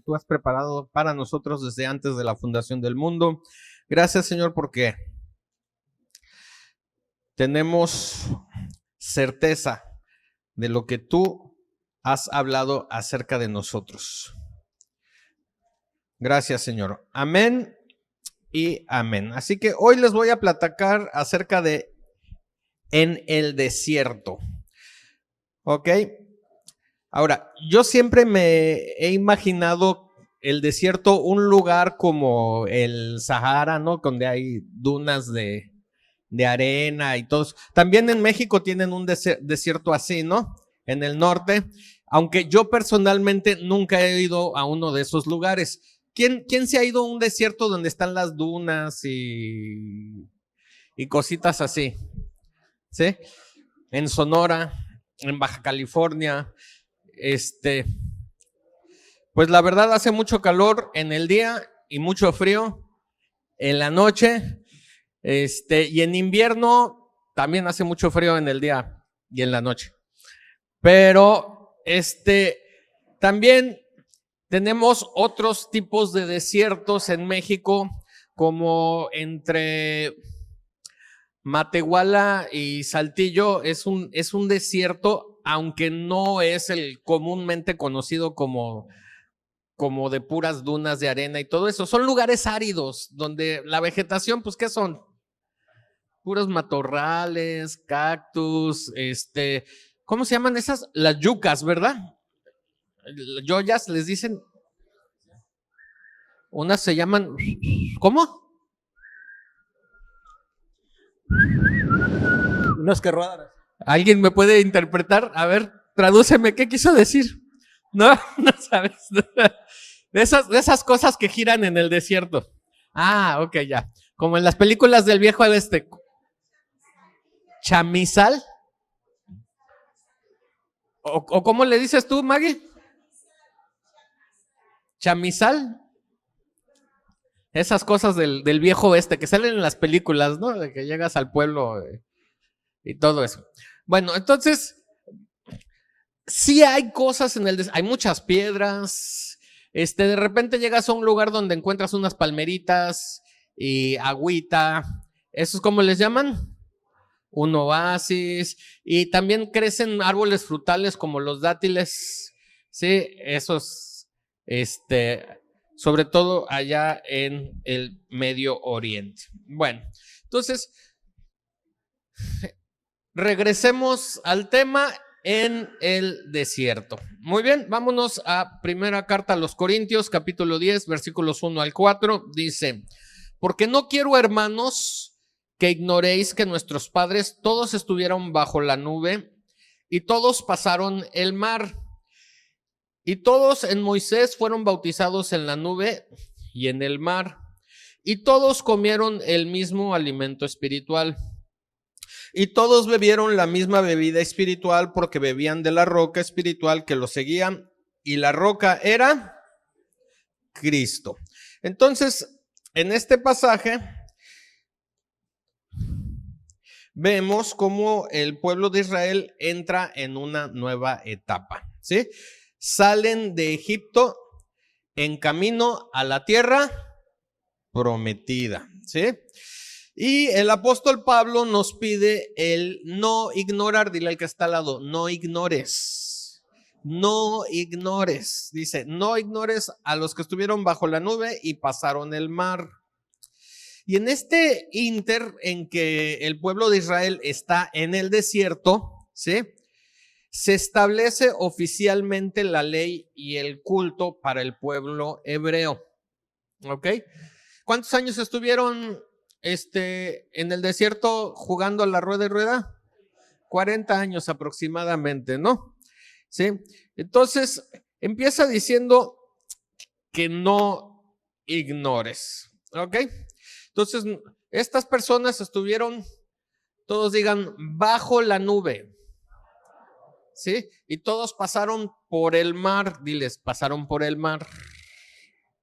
tú has preparado para nosotros desde antes de la fundación del mundo. Gracias, Señor, porque tenemos certeza de lo que tú has hablado acerca de nosotros. Gracias, Señor. Amén y amén. Así que hoy les voy a platicar acerca de en el desierto. ¿Ok? Ahora, yo siempre me he imaginado el desierto un lugar como el Sahara, ¿no? Donde hay dunas de arena y todo eso. También en México tienen un desierto así, ¿no? En el norte, aunque yo personalmente nunca he ido a uno de esos lugares. ¿Quién se ha ido a un desierto donde están las dunas y cositas así? ¿Sí? En Sonora, en Baja California, pues la verdad hace mucho calor en el día y mucho frío en la noche. Y en invierno también hace mucho frío en el día y en la noche. Pero también tenemos otros tipos de desiertos en México, como entre Matehuala y Saltillo es un desierto, aunque no es el comúnmente conocido como de puras dunas de arena y todo eso. Son lugares áridos donde la vegetación, pues, ¿qué son? Puros matorrales, cactus, ¿cómo se llaman esas? Las yucas, ¿verdad? Yoyas les dicen. Unas se llaman, ¿cómo? Unas que ruedan. ¿Alguien me puede interpretar? A ver, tradúceme, ¿qué quiso decir? No, no sabes. De esas cosas que giran en el desierto. Ah, ok, ya. Como en las películas del viejo oeste. ¿Chamizal? ¿O cómo le dices tú, Maggie? ¿Chamizal? Esas cosas del viejo oeste que salen en las películas, ¿no? De que llegas al pueblo y todo eso. Bueno, entonces, sí hay cosas en el desierto. Hay muchas piedras. De repente llegas a un lugar donde encuentras unas palmeritas y agüita. ¿Esos cómo les llaman? Un oasis, y también crecen árboles frutales como los dátiles, sí, esos, sobre todo allá en el Medio Oriente. Bueno, entonces, regresemos al tema en el desierto. Muy bien, vámonos a primera carta a los Corintios, capítulo 10, versículos 1 al 4, dice, porque no quiero, hermanos, que ignoréis que nuestros padres todos estuvieron bajo la nube y todos pasaron el mar. Y todos en Moisés fueron bautizados en la nube y en el mar. Y todos comieron el mismo alimento espiritual. Y todos bebieron la misma bebida espiritual porque bebían de la roca espiritual que los seguía. Y la roca era Cristo. Entonces, en este pasaje vemos cómo el pueblo de Israel entra en una nueva etapa, ¿sí? Salen de Egipto en camino a la tierra prometida, ¿sí? Y el apóstol Pablo nos pide el no ignorar, dile al que está al lado, no ignores. No ignores, dice, no ignores a los que estuvieron bajo la nube y pasaron el mar. Y en este inter en que el pueblo de Israel está en el desierto, ¿sí? Se establece oficialmente la ley y el culto para el pueblo hebreo. ¿Ok? ¿Cuántos años estuvieron en el desierto jugando a la rueda y rueda? 40 años aproximadamente, ¿no? ¿Sí? Entonces, empieza diciendo que no ignores. ¿Ok? Entonces, estas personas estuvieron, todos digan, bajo la nube, ¿sí? Y todos pasaron por el mar, diles, pasaron por el mar,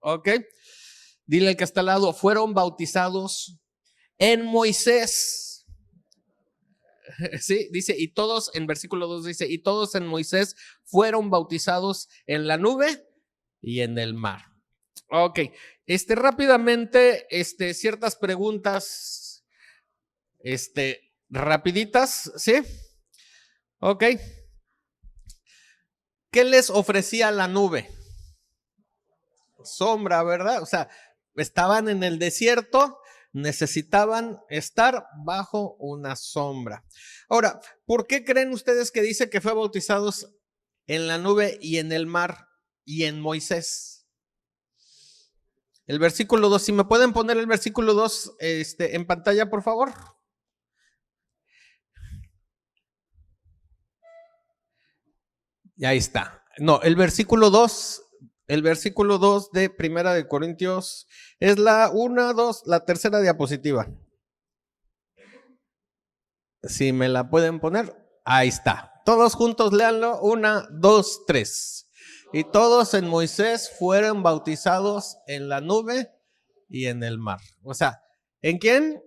¿ok? Dile al que está al lado, fueron bautizados en Moisés, ¿sí? Dice, y todos, en versículo 2 dice, y todos en Moisés fueron bautizados en la nube y en el mar. Ok, rápidamente, ciertas preguntas, rapiditas, ¿sí? Ok. ¿Qué les ofrecía la nube? Sombra, ¿verdad? O sea, estaban en el desierto, necesitaban estar bajo una sombra. Ahora, ¿por qué creen ustedes que dice que fue bautizados en la nube y en el mar y en Moisés? El versículo 2, si me pueden poner el versículo 2 en pantalla, por favor. Y ahí está. No, el versículo 2 de Primera de Corintios es la tercera diapositiva. Si me la pueden poner, ahí está. Todos juntos léanlo, 1, 2, 3. Y todos en Moisés fueron bautizados en la nube y en el mar. O sea, ¿en quién?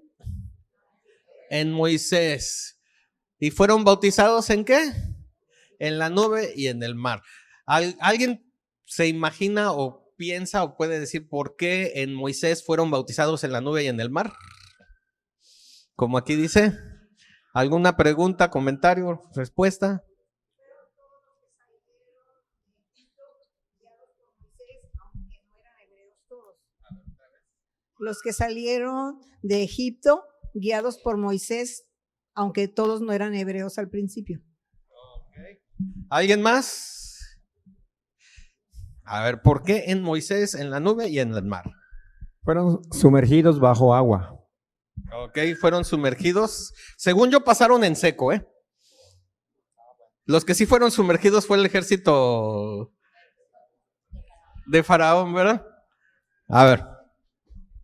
En Moisés. ¿Y fueron bautizados en qué? En la nube y en el mar. ¿Alguien se imagina o piensa o puede decir por qué en Moisés fueron bautizados en la nube y en el mar? Como aquí dice, ¿alguna pregunta, comentario, respuesta? Los que salieron de Egipto guiados por Moisés, aunque todos no eran hebreos al principio. Okay. ¿Alguien más? A ver, ¿por qué en Moisés, en la nube y en el mar? Fueron sumergidos bajo agua. Ok, fueron sumergidos. Según yo, pasaron en seco, ¿eh? Los que sí fueron sumergidos fue el ejército de Faraón, ¿verdad? A ver.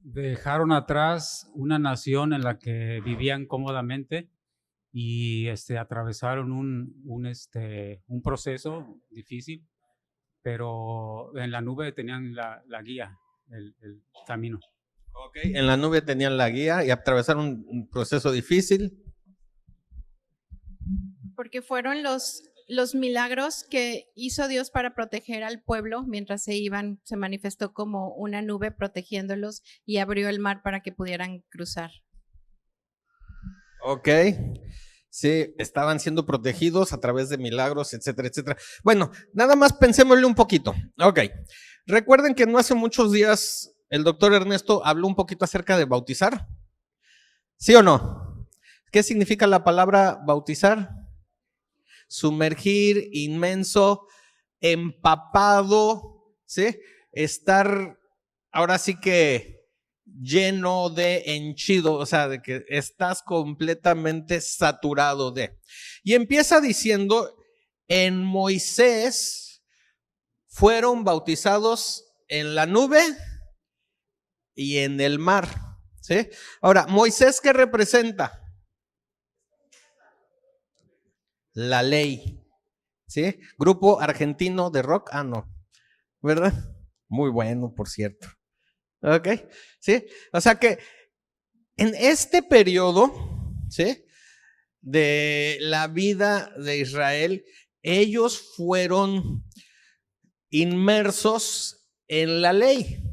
Dejaron atrás una nación en la que vivían cómodamente y atravesaron un proceso difícil, pero en la nube tenían la guía, el camino. Ok, en la nube tenían la guía y atravesaron un proceso difícil. Porque fueron los milagros que hizo Dios para proteger al pueblo mientras se iban, se manifestó como una nube protegiéndolos y abrió el mar para que pudieran cruzar. Ok, sí, estaban siendo protegidos a través de milagros, etcétera, etcétera. Bueno, nada más pensémosle un poquito. Ok, recuerden que no hace muchos días el doctor Ernesto habló un poquito acerca de bautizar. ¿Sí o no? ¿Qué significa la palabra bautizar? Sumergir, inmenso, empapado, ¿sí? Estar ahora sí que lleno de henchido, o sea, de que estás completamente saturado de. Y empieza diciendo, en Moisés fueron bautizados en la nube y en el mar, ¿sí? Ahora, ¿Moisés qué representa? La ley, ¿sí? Grupo argentino de rock, no, ¿verdad? Muy bueno, por cierto. Ok, ¿sí? O sea que en este periodo, ¿sí? De la vida de Israel, ellos fueron inmersos en la ley,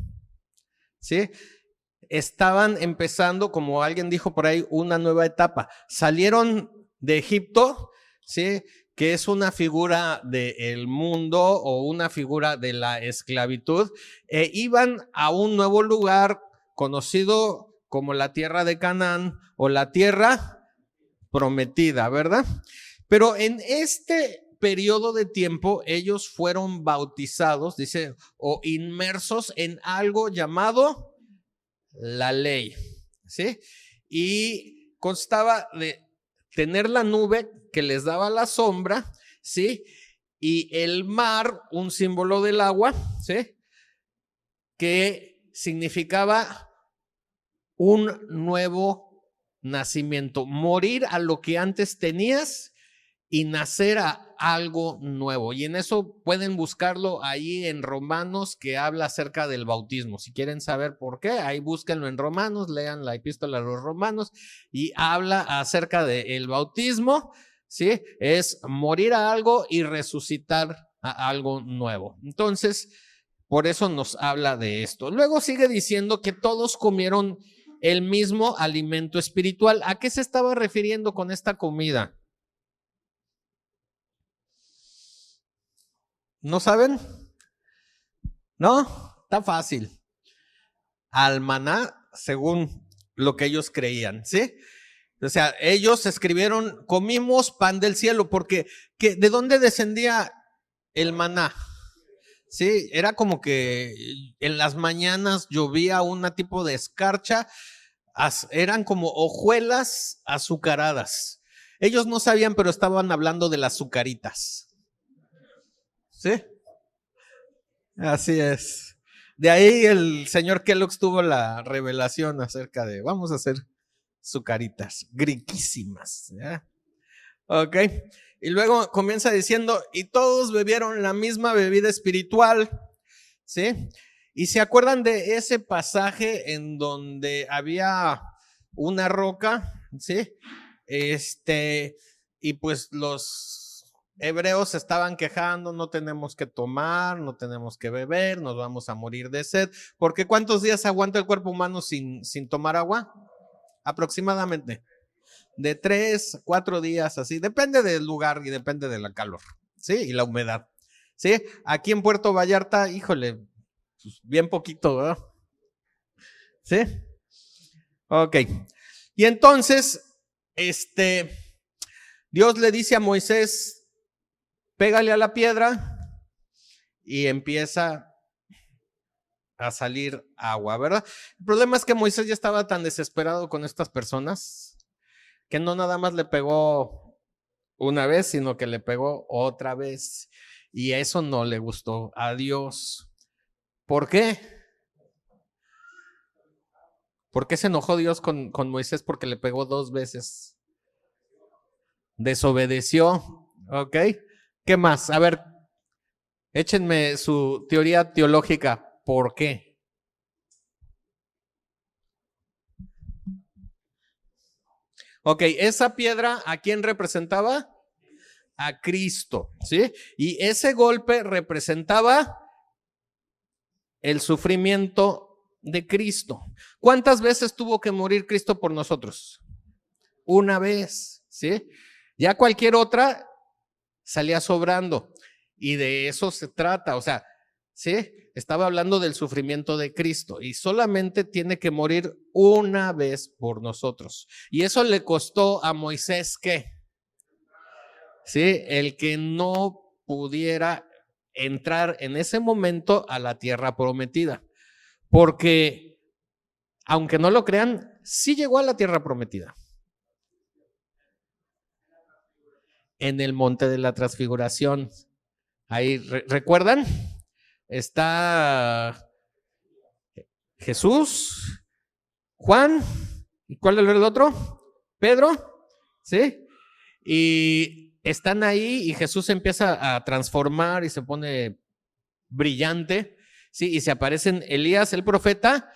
¿sí? Estaban empezando, como alguien dijo por ahí, una nueva etapa. Salieron de Egipto, ¿sí? Que es una figura del mundo o una figura de la esclavitud, iban a un nuevo lugar conocido como la tierra de Canaán o la tierra prometida, ¿verdad? Pero en este periodo de tiempo ellos fueron bautizados, dice, o inmersos en algo llamado la ley, ¿sí? Y constaba de tener la nube que les daba la sombra, ¿sí? Y el mar, un símbolo del agua, ¿sí? Que significaba un nuevo nacimiento, morir a lo que antes tenías y nacer a algo nuevo. Y en eso pueden buscarlo ahí en Romanos, que habla acerca del bautismo. Si quieren saber por qué, ahí búsquenlo en Romanos, lean la epístola a los Romanos y habla acerca del bautismo, ¿sí? Es morir a algo y resucitar a algo nuevo. Entonces, Por eso nos habla de esto. Luego sigue diciendo que todos comieron el mismo alimento espiritual. ¿A qué se estaba refiriendo con esta comida? ¿No saben? ¿No? Está fácil. Al maná, según lo que ellos creían, ¿sí? O sea, ellos escribieron, comimos pan del cielo, porque ¿de dónde descendía el maná? Sí, era como que en las mañanas llovía un tipo de escarcha, eran como hojuelas azucaradas. Ellos no sabían, pero estaban hablando de las azucaritas. ¿Sí? Así es. De ahí el señor Kellogg's tuvo la revelación acerca de, vamos a hacer azucaritas, riquísimas. ¿Ya? Ok. Y luego comienza diciendo, y todos bebieron la misma bebida espiritual, ¿sí? Y se acuerdan de ese pasaje en donde había una roca, ¿sí? Y pues los hebreos se estaban quejando, no tenemos que tomar, no tenemos que beber, nos vamos a morir de sed, porque ¿cuántos días aguanta el cuerpo humano sin tomar agua? Aproximadamente. De 3 a 4 días, así, depende del lugar y depende de la calor, ¿sí? Y la humedad, ¿sí? Aquí en Puerto Vallarta, híjole, pues bien poquito, ¿verdad? ¿Sí? Ok. Y entonces, Dios le dice a Moisés, pégale a la piedra y empieza a salir agua, ¿verdad? El problema es que Moisés ya estaba tan desesperado con estas personas que no nada más le pegó una vez, sino que le pegó otra vez. Y eso no le gustó a Dios. ¿Por qué? ¿Por qué se enojó Dios con Moisés? Porque le pegó 2 veces. Desobedeció. ¿Ok? ¿Qué más? A ver, échenme su teoría teológica. ¿Por qué? Ok, esa piedra, ¿a quién representaba? A Cristo, ¿sí? Y ese golpe representaba el sufrimiento de Cristo. ¿Cuántas veces tuvo que morir Cristo por nosotros? Una vez, ¿sí? Ya cualquier otra salía sobrando. Y de eso se trata, o sea, ¿sí? Estaba hablando del sufrimiento de Cristo y solamente tiene que morir una vez por nosotros. Y eso le costó a Moisés, ¿qué? ¿Sí? El que no pudiera entrar en ese momento a la tierra prometida. Porque, aunque no lo crean, sí llegó a la tierra prometida. En el monte de la transfiguración. Ahí, ¿recuerdan? Está Jesús, Juan, ¿y cuál es el otro? Pedro, ¿sí? Y están ahí y Jesús empieza a transformar y se pone brillante, ¿sí? Y se aparecen Elías, el profeta,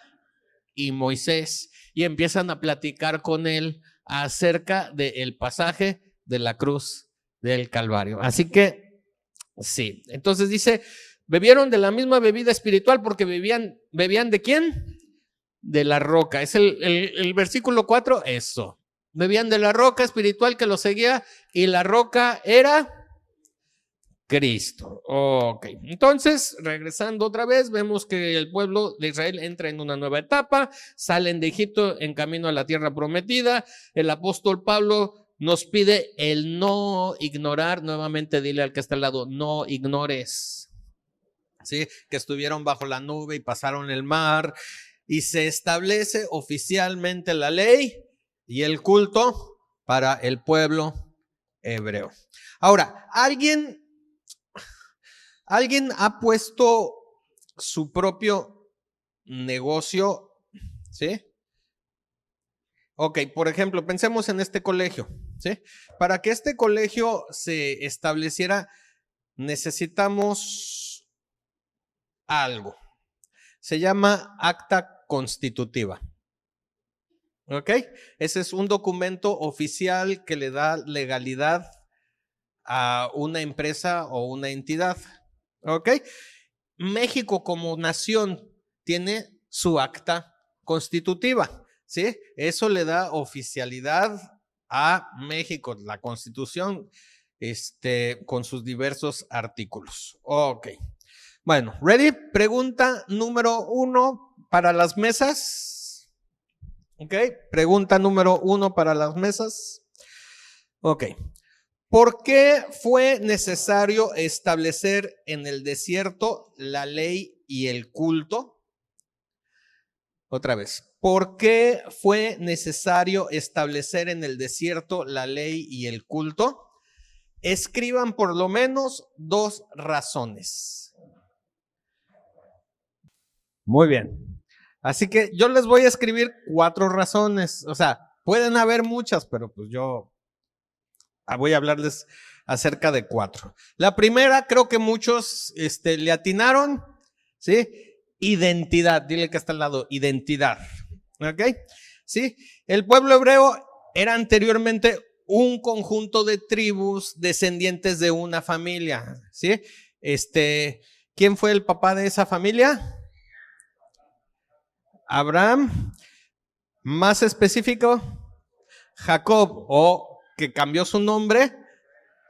y Moisés, y empiezan a platicar con él acerca del pasaje de la cruz del Calvario. Así que, sí, entonces dice, bebieron de la misma bebida espiritual porque bebían ¿de quién? De la roca. Es el versículo 4, eso. Bebían de la roca espiritual que los seguía y la roca era Cristo. Ok, entonces regresando otra vez, vemos que el pueblo de Israel entra en una nueva etapa, salen de Egipto en camino a la tierra prometida. El apóstol Pablo nos pide el no ignorar, nuevamente dile al que está al lado, no ignores, ¿sí? Que estuvieron bajo la nube y pasaron el mar y se establece oficialmente la ley y el culto para el pueblo hebreo. Ahora, ¿alguien ha puesto su propio negocio? ¿Sí? Ok, por ejemplo, pensemos en este colegio, ¿sí? Para que este colegio se estableciera, necesitamos algo. Se llama acta constitutiva. ¿Ok? Ese es un documento oficial que le da legalidad a una empresa o una entidad. ¿Ok? México como nación tiene su acta constitutiva, ¿sí? Eso le da oficialidad a México, la Constitución, con sus diversos artículos. Ok. Bueno, ¿ready? Pregunta número 1 para las mesas. Ok, pregunta número 1 para las mesas. Ok. ¿Por qué fue necesario establecer en el desierto la ley y el culto? Otra vez. ¿Por qué fue necesario establecer en el desierto la ley y el culto? Escriban por lo menos 2 razones. Muy bien. Así que yo les voy a escribir 4 razones. O sea, pueden haber muchas, pero pues yo voy a hablarles acerca de 4. La primera, creo que muchos le atinaron, ¿sí? Identidad, dile que está al lado, identidad. ¿Ok? ¿Sí? El pueblo hebreo era anteriormente un conjunto de tribus descendientes de una familia, ¿sí? ¿Quién fue el papá de esa familia? Abraham. Más específico, Jacob, o que cambió su nombre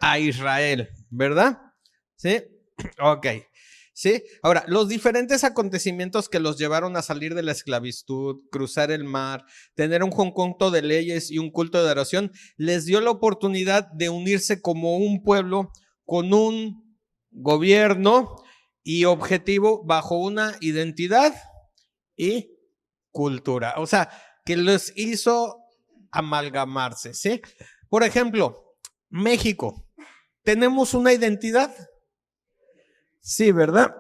a Israel, ¿verdad? ¿Sí? Ok. ¿Sí? Ahora, los diferentes acontecimientos que los llevaron a salir de la esclavitud, cruzar el mar, tener un conjunto de leyes y un culto de adoración, les dio la oportunidad de unirse como un pueblo con un gobierno y objetivo bajo una identidad y cultura. O sea, que les hizo amalgamarse, ¿sí? Por ejemplo, México, ¿tenemos una identidad? Sí, ¿verdad?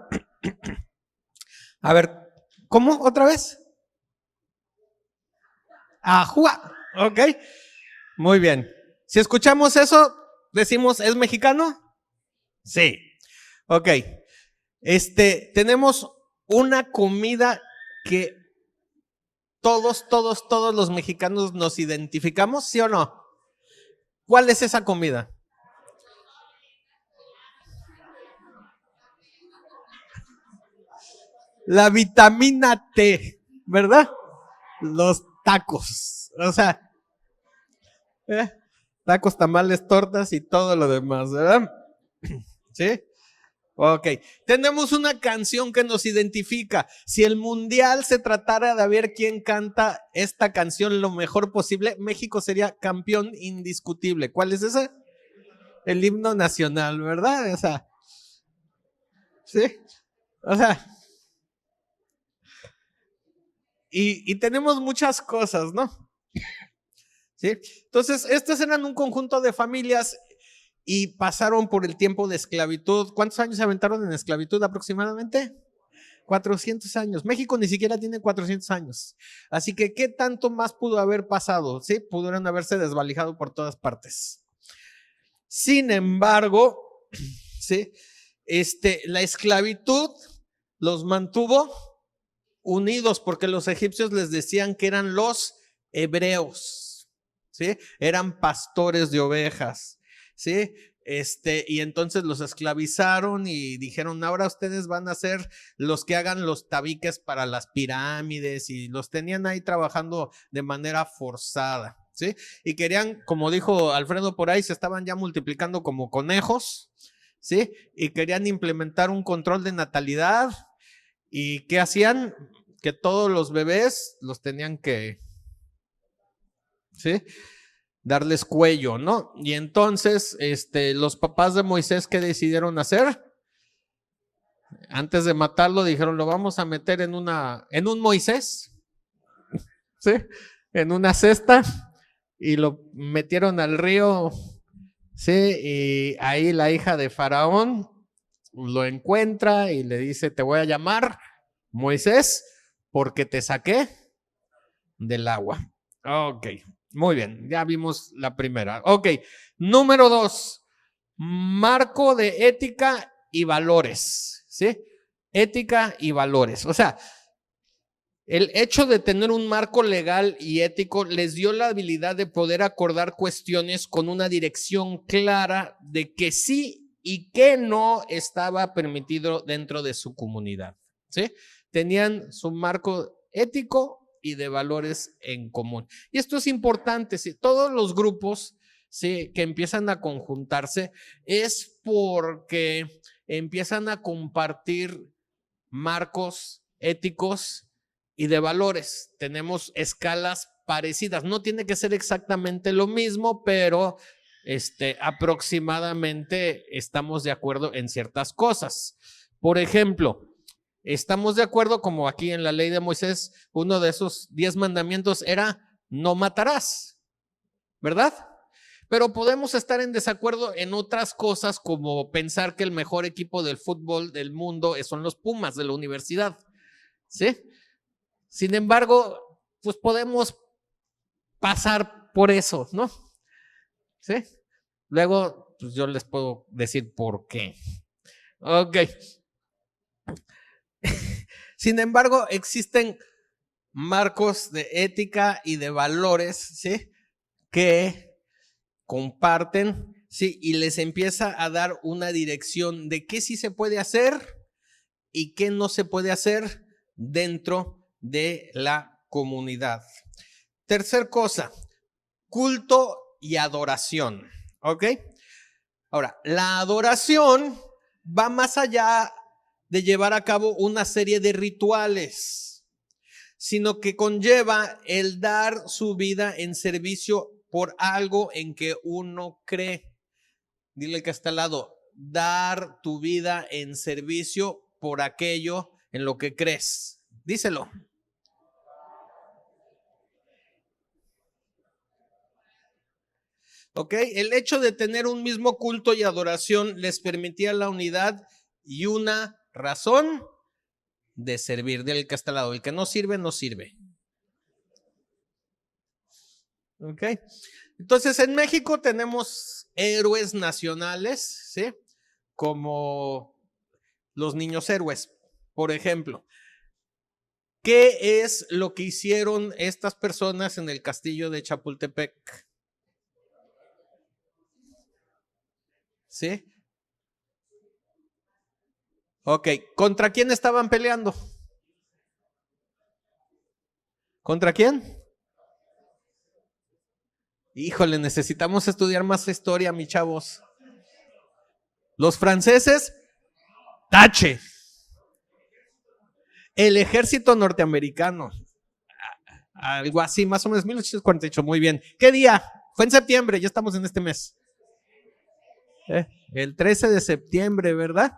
A ver, ¿cómo? ¿Otra vez? Ajua, ok. Muy bien. Si escuchamos eso, decimos, ¿es mexicano? Sí. Ok. Tenemos una comida que todos los mexicanos nos identificamos, ¿sí o no? ¿Cuál es esa comida? La vitamina T, ¿verdad? Los tacos, o sea, tacos, tamales, tortas y todo lo demás, ¿verdad? ¿Sí? Ok, tenemos una canción que nos identifica. Si el mundial se tratara de ver quién canta esta canción lo mejor posible, México sería campeón indiscutible. ¿Cuál es ese? El himno nacional, ¿verdad? O sea, ¿sí? O sea, y tenemos muchas cosas, ¿no? ¿Sí? Entonces, estos eran un conjunto de familias y pasaron por el tiempo de esclavitud. ¿Cuántos años se aventaron en esclavitud aproximadamente? 400 años. México ni siquiera tiene 400 años. Así que, ¿qué tanto más pudo haber pasado? ¿Sí? Pudieron haberse desvalijado por todas partes. Sin embargo, ¿sí? La esclavitud los mantuvo unidos porque los egipcios les decían que eran los hebreos, ¿sí? Eran pastores de ovejas, ¿sí? Y entonces los esclavizaron y dijeron, ahora ustedes van a ser los que hagan los tabiques para las pirámides, y los tenían ahí trabajando de manera forzada, ¿sí? Y querían, como dijo Alfredo por ahí, se estaban ya multiplicando como conejos, ¿sí? Y querían implementar un control de natalidad. ¿Y qué hacían? Que todos los bebés los tenían que, ¿sí? Darles cuello, ¿no? Y entonces, los papás de Moisés, ¿qué decidieron hacer? Antes de matarlo, dijeron, lo vamos a meter en un Moisés, ¿sí? En una cesta, y lo metieron al río, ¿sí? Y ahí la hija de Faraón lo encuentra y le dice, te voy a llamar Moisés porque te saqué del agua. Ok, muy bien, ya vimos la primera. Ok, número 2, marco de ética y valores, ¿sí? Ética y valores. O sea, el hecho de tener un marco legal y ético les dio la habilidad de poder acordar cuestiones con una dirección clara de que sí y qué no estaba permitido dentro de su comunidad, ¿sí? Tenían su marco ético y de valores en común. Y esto es importante, ¿sí? Todos los grupos, ¿sí?, que empiezan a conjuntarse es porque empiezan a compartir marcos éticos y de valores. Tenemos escalas parecidas. No tiene que ser exactamente lo mismo, pero aproximadamente estamos de acuerdo en ciertas cosas. Por ejemplo, estamos de acuerdo, como aquí en la ley de Moisés, uno de esos 10 mandamientos era no matarás, ¿verdad? Pero podemos estar en desacuerdo en otras cosas, como pensar que el mejor equipo del fútbol del mundo son los Pumas de la universidad, ¿sí? Sin embargo, pues podemos pasar por eso, ¿no? ¿Sí? Luego, pues yo les puedo decir por qué. Ok. Sin embargo, existen marcos de ética y de valores, ¿sí?, que comparten, ¿sí?, y les empieza a dar una dirección de qué sí se puede hacer y qué no se puede hacer dentro de la comunidad. Tercer cosa, culto y adoración, ¿ok? Ahora, la adoración va más allá de llevar a cabo una serie de rituales, sino que conlleva el dar su vida en servicio por algo en que uno cree. Dile que está al lado, dar tu vida en servicio por aquello en lo que crees. Díselo. ¿Ok? El hecho de tener un mismo culto y adoración les permitía la unidad y una razón de servir. Del que está al lado, el que no sirve, no sirve. ¿Ok? Entonces, en México tenemos héroes nacionales, ¿sí?, como los niños héroes, por ejemplo. ¿Qué es lo que hicieron estas personas en el castillo de Chapultepec? ¿Sí? Ok, ¿contra quién estaban peleando? ¿Contra quién? Híjole, necesitamos estudiar más historia, mis chavos. Los franceses, tache. El ejército norteamericano, algo así, más o menos 1848, muy bien. ¿Qué día? Fue en septiembre, ya estamos en este mes. El 13 de septiembre, ¿verdad?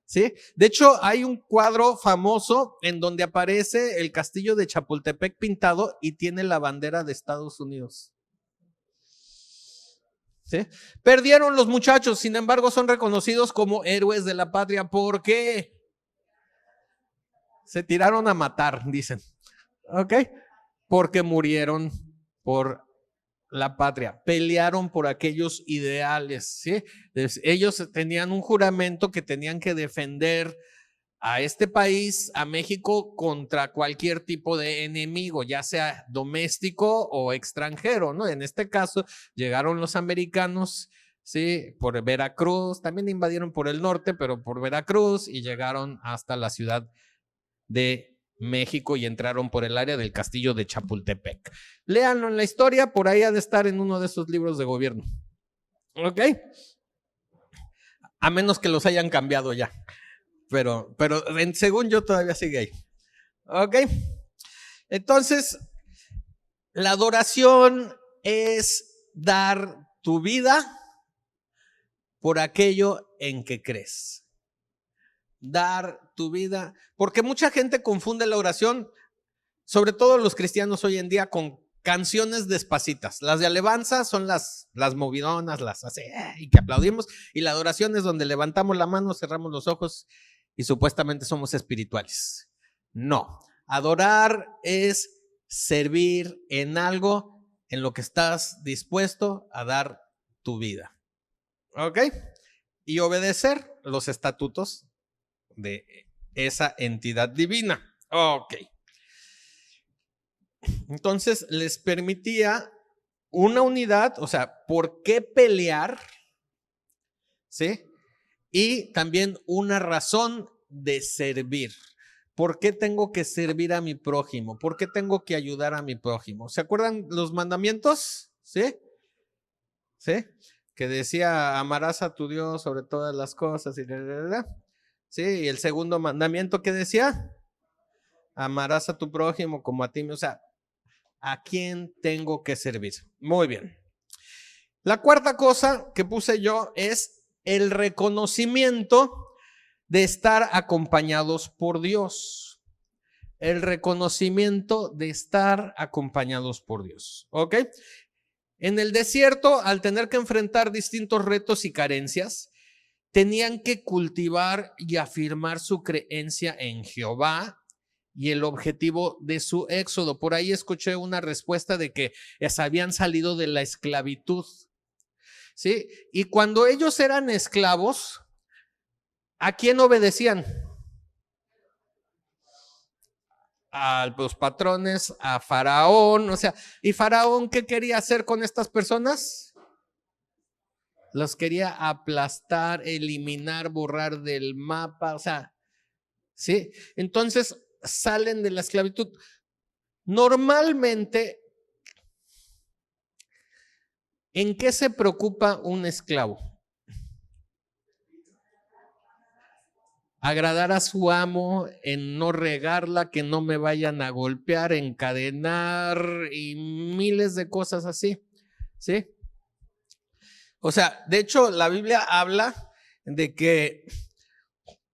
Sí. De hecho, hay un cuadro famoso en donde aparece el castillo de Chapultepec pintado y tiene la bandera de Estados Unidos. ¿Sí? Perdieron los muchachos, sin embargo, son reconocidos como héroes de la patria. ¿Por qué? Se tiraron a matar, dicen. ¿Ok? Porque murieron por la patria, pelearon por aquellos ideales, ¿sí? Ellos tenían un juramento que tenían que defender a este país, a México, contra cualquier tipo de enemigo, ya sea doméstico o extranjero, ¿no? En este caso, llegaron los americanos, ¿sí?, por Veracruz, también invadieron por el norte, pero por Veracruz, y llegaron hasta la ciudad de México y entraron por el área del castillo de Chapultepec. Léanlo en la historia, por ahí ha de estar en uno de esos libros de gobierno. ¿Ok? A menos que los hayan cambiado ya. Pero según yo todavía sigue ahí. ¿Ok? Entonces, la adoración es dar tu vida por aquello en que crees. Dar tu vida, porque mucha gente confunde la oración, sobre todo los cristianos hoy en día, con canciones despacitas. Las de alabanza son las movidonas, las así, y que aplaudimos, y la adoración es donde levantamos la mano, cerramos los ojos y supuestamente somos espirituales. No, adorar es servir en algo en lo que estás dispuesto a dar tu vida. ¿Ok? Y obedecer los estatutos de esa entidad divina. Ok. Entonces les permitía una unidad, o sea, ¿por qué pelear? ¿Sí? y también una razón de servir. ¿Por qué tengo que servir a mi prójimo? ¿Por qué tengo que ayudar a mi prójimo? ¿Se acuerdan los mandamientos? ¿Sí? ¿Sí? Que decía, amarás a tu Dios sobre todas las cosas. ¿Sí? Y el segundo mandamiento, ¿qué decía? Amarás a tu prójimo como a ti. O sea, ¿a quién tengo que servir? Muy bien. La cuarta cosa que puse yo es el reconocimiento de estar acompañados por Dios. El reconocimiento de estar acompañados por Dios. ¿Ok? En el desierto, al tener que enfrentar distintos retos y carencias, tenían que cultivar y afirmar su creencia en Jehová y el objetivo de su éxodo. Por ahí escuché una respuesta de que habían salido de la esclavitud. ¿Sí? Y cuando ellos eran esclavos, ¿a quién obedecían? A los patrones, a Faraón. O sea, ¿y Faraón qué quería hacer con estas personas? Los quería aplastar, eliminar, borrar del mapa. O sea, ¿sí? Entonces salen de la esclavitud. Normalmente, ¿en qué se preocupa un esclavo? Agradar a su amo, en no regarla, que no me vayan a golpear, encadenar y miles de cosas así, ¿sí? O sea, de hecho, la Biblia habla de que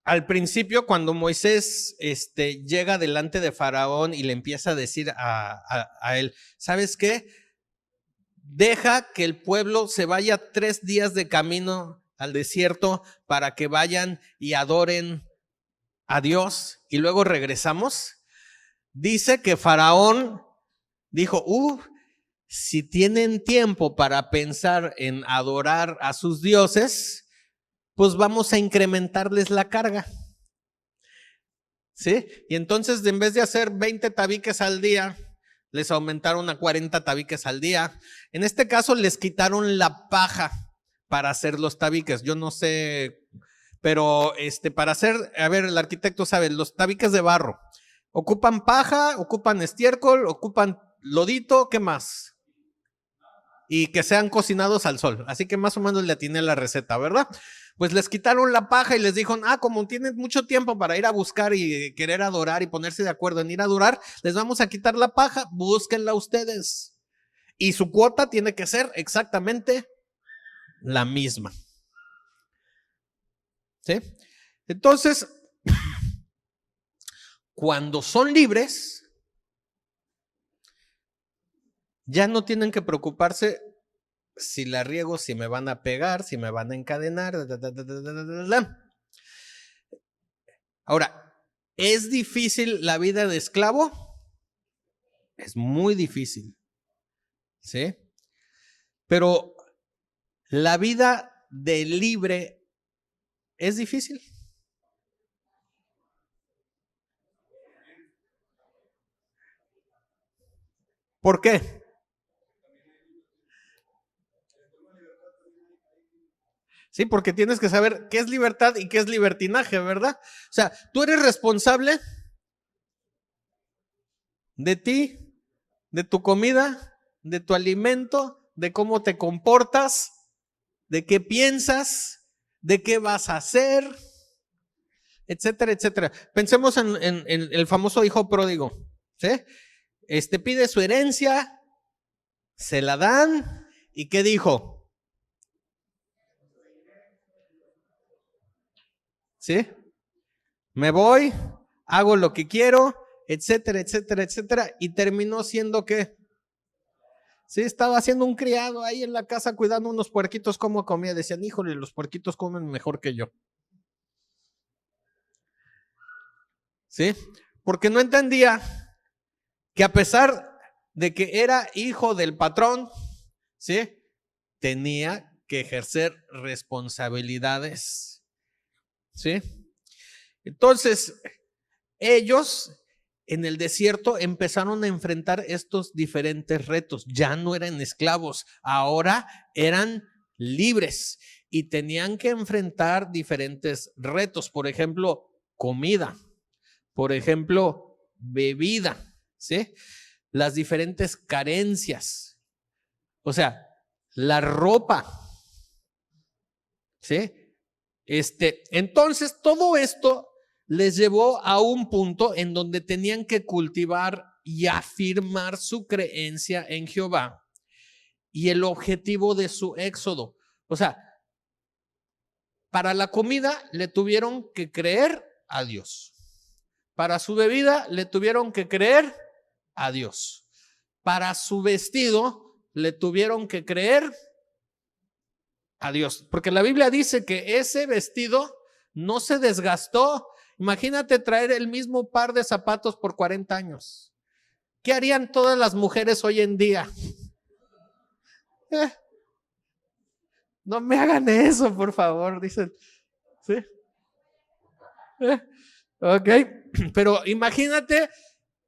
al principio, cuando Moisés llega delante de Faraón y le empieza a decir a él, ¿sabes qué? Deja que el pueblo se vaya 3 días de camino al desierto para que vayan y adoren a Dios y luego regresamos. Dice que Faraón dijo, si tienen tiempo para pensar en adorar a sus dioses, pues vamos a incrementarles la carga. ¿Sí? Y entonces en vez de hacer 20 tabiques al día, les aumentaron a 40 tabiques al día. En este caso les quitaron la paja para hacer los tabiques. Yo no sé, pero para hacer, a ver, el arquitecto sabe, los tabiques de barro ocupan paja, ocupan estiércol, ocupan lodito, ¿qué más? Y que sean cocinados al sol. Así que más o menos le atiné la receta, ¿verdad? Pues les quitaron la paja y les dijeron, como tienen mucho tiempo para ir a buscar y querer adorar y ponerse de acuerdo en ir a adorar, les vamos a quitar la paja, búsquenla ustedes. Y su cuota tiene que ser exactamente la misma. ¿Sí? Entonces, cuando son libres, ya no tienen que preocuparse si la riego, si me van a pegar, si me van a encadenar. Ahora, ¿es difícil la vida de esclavo? Es muy difícil. ¿Sí? Pero la vida de libre es difícil. ¿Por qué? Sí, porque tienes que saber qué es libertad y qué es libertinaje, ¿verdad? O sea, tú eres responsable de ti, de tu comida, de tu alimento, de cómo te comportas, de qué piensas, de qué vas a hacer, etcétera, etcétera. Pensemos en el famoso hijo pródigo, ¿sí? Pide su herencia, se la dan, ¿y qué dijo? ¿Sí? Me voy, hago lo que quiero, etcétera, etcétera, etcétera, y terminó siendo ¿qué? Sí, estaba haciendo un criado ahí en la casa cuidando unos puerquitos como comía. Decían, híjole, los puerquitos comen mejor que yo. ¿Sí? Porque no entendía que a pesar de que era hijo del patrón, ¿sí? Tenía que ejercer responsabilidades. ¿Sí? Entonces, ellos en el desierto empezaron a enfrentar estos diferentes retos. Ya no eran esclavos, ahora eran libres. y tenían que enfrentar diferentes retos, por ejemplo, comida, por ejemplo, bebida, ¿sí? Las diferentes carencias, o sea, la ropa, ¿sí? Entonces, todo esto les llevó a un punto en donde tenían que cultivar y afirmar su creencia en Jehová y el objetivo de su éxodo. O sea, para la comida le tuvieron que creer a Dios. Para su bebida le tuvieron que creer a Dios. Para su vestido le tuvieron que creer a Dios. Porque la Biblia dice que ese vestido no se desgastó. Imagínate traer el mismo par de zapatos por 40 años. ¿Qué harían todas las mujeres hoy en día? No me hagan eso, por favor, dicen. ¿Sí? Ok, pero imagínate